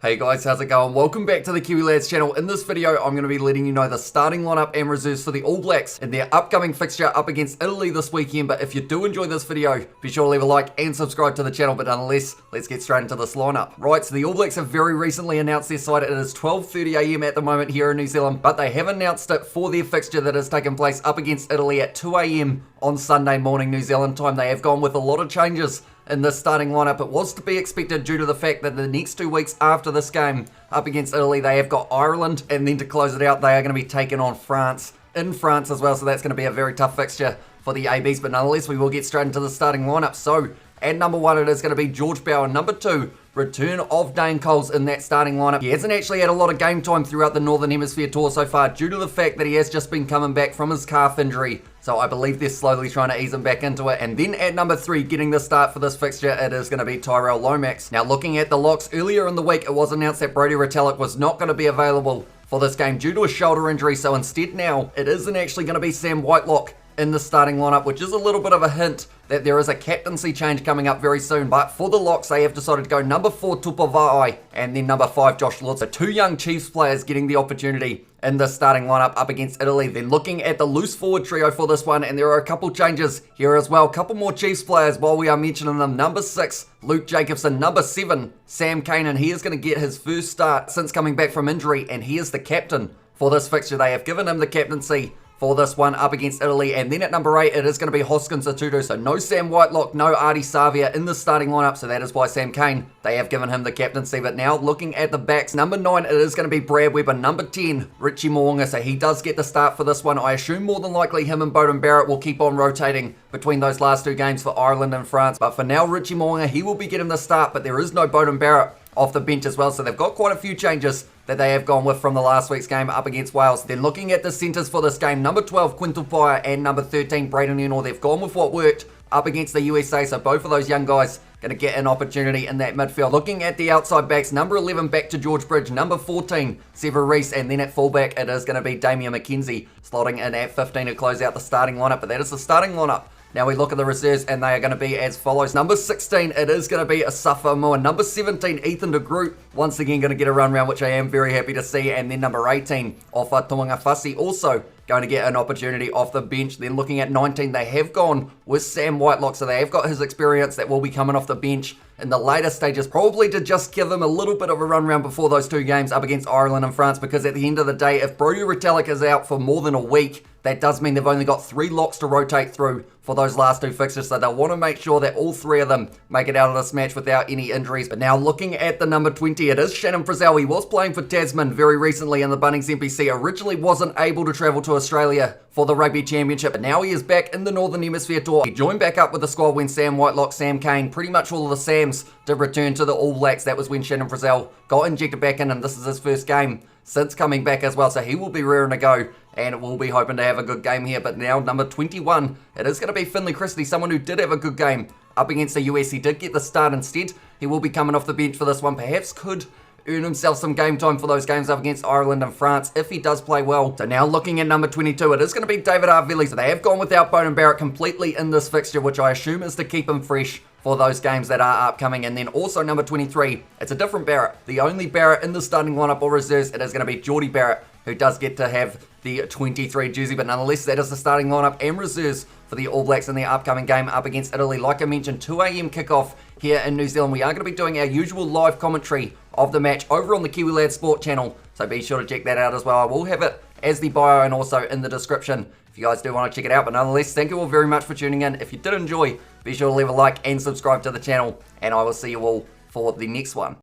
Hey guys, how's it going? Welcome back to the Kiwi Lads channel. In this video, I'm going to be letting you know the starting lineup and reserves for the All Blacks in their upcoming fixture up against Italy this weekend. But if you do enjoy this video, be sure to leave a like and subscribe to the channel. But nonetheless, let's get straight into this lineup. Right, so the All Blacks have very recently announced their side. It is 12:30 AM at the moment here in New Zealand, but they have announced it for their fixture that has taken place up against Italy at 2 AM on Sunday morning New Zealand time. They have gone with a lot of changes in this starting lineup. It was to be expected due to the fact that the next 2 weeks after this game up against Italy, they have got Ireland, and then to close it out, they are going to be taking on France in France as well, so that's going to be a very tough fixture for the ABs. But nonetheless, we will get straight into the starting lineup. So at number 1, it is going to be George Bower. Number 2, return of Dane Coles in that starting lineup. He hasn't actually had a lot of game time throughout the Northern Hemisphere tour so far due to the fact that he has just been coming back from his calf injury. So I believe they're slowly trying to ease him back into it. And then at number 3, getting the start for this fixture, it is going to be Tyrell Lomax. Now looking at the locks, earlier in the week, it was announced that Brodie Retallick was not going to be available for this game due to a shoulder injury. So instead now, it isn't actually going to be Sam Whitelock in the starting lineup, which is a little bit of a hint that there is a captaincy change coming up very soon. But for the locks, they have decided to go number 4, Tupa Va'ai, and then number 5, Josh Lord. So 2 young Chiefs players getting the opportunity in the starting lineup up against Italy. Then looking at the loose forward trio for this one, and there are a couple changes here as well. A couple more Chiefs players while we are mentioning them. Number 6, Luke Jacobson. Number 7, Sam Cane, and he is going to get his first start since coming back from injury, and he is the captain for this fixture. They have given him the captaincy for this one up against Italy. And then at number 8, it is going to be Hoskins Atutu. So no Sam Whitelock, no Artie Savia in the starting lineup. So that is why Sam Cane, they have given him the captaincy. But now looking at the backs, number 9, it is going to be Brad Weber. Number 10, Richie Mo'unga. So he does get the start for this one. I assume more than likely him and Beauden Barrett will keep on rotating between those last 2 games for Ireland and France. But for now, Richie Mo'unga, he will be getting the start. But there is no Beauden Barrett off the bench as well. So they've got quite a few changes that they have gone with from the last week's game up against Wales. Then looking at the centres for this game, number 12, Quintal Paya, and number 13, Braden Ennor. They've gone with what worked up against the USA, so both of those young guys going to get an opportunity in that midfield. Looking at the outside backs, number 11, back to George Bridge, number 14, Sever Reese, and then at fullback, it is going to be Damian McKenzie, slotting in at 15 to close out the starting lineup. But that is the starting lineup. Now we look at the reserves, and they are going to be as follows. Number 16, it is going to be Asafa Moa. Number 17, Ethan de Groot, once again going to get a run round, which I am very happy to see. And then number 18, Ofa Tuangafasi, also going to get an opportunity off the bench. Then looking at 19, they have gone with Sam Whitelock, so they have got his experience that will be coming off the bench in the later stages, probably to just give him a little bit of a run round before those 2 games up against Ireland and France, because at the end of the day, if Brodie Retallick is out for more than a week, that does mean they've only got 3 locks to rotate through for those last 2 fixtures, so they'll want to make sure that all 3 of them make it out of this match without any injuries. But now looking at the number 20, it is Shannon Frizzell. He was playing for Tasman very recently in the Bunnings NPC, originally wasn't able to travel to Australia for the Rugby Championship, but now he is back in the Northern Hemisphere tour. He joined back up with the squad when Sam Whitelock, Sam Cane, pretty much all of the Sams did return to the All Blacks. That was when Shannon Frizzell got injected back in, and this is his first game since coming back as well, so he will be raring to go, and we'll be hoping to have a good game here. But now number 21, it is going to be Finlay Christie, someone who did have a good game up against the US. He did get the start instead. He will be coming off the bench for this one, perhaps could earn himself some game time for those games up against Ireland and France if he does play well. So now looking at number 22, it is going to be David Arvelli. So they have gone without Beauden Barrett completely in this fixture, which I assume is to keep him fresh for those games that are upcoming. And then also number 23, it's a different Barrett. The only Barrett in the starting lineup or reserves, it is going to be Geordie Barrett, who does get to have the 23 jersey, but nonetheless, that is the starting lineup and reserves for the All Blacks in their upcoming game up against Italy. Like I mentioned, 2 AM kickoff here in New Zealand. We are going to be doing our usual live commentary of the match over on the Kiwi Lads Sport channel, so be sure to check that out as well. I will have it as the bio and also in the description if you guys do want to check it out. But nonetheless, thank you all very much for tuning in. If you did enjoy, be sure to leave a like and subscribe to the channel, and I will see you all for the next one.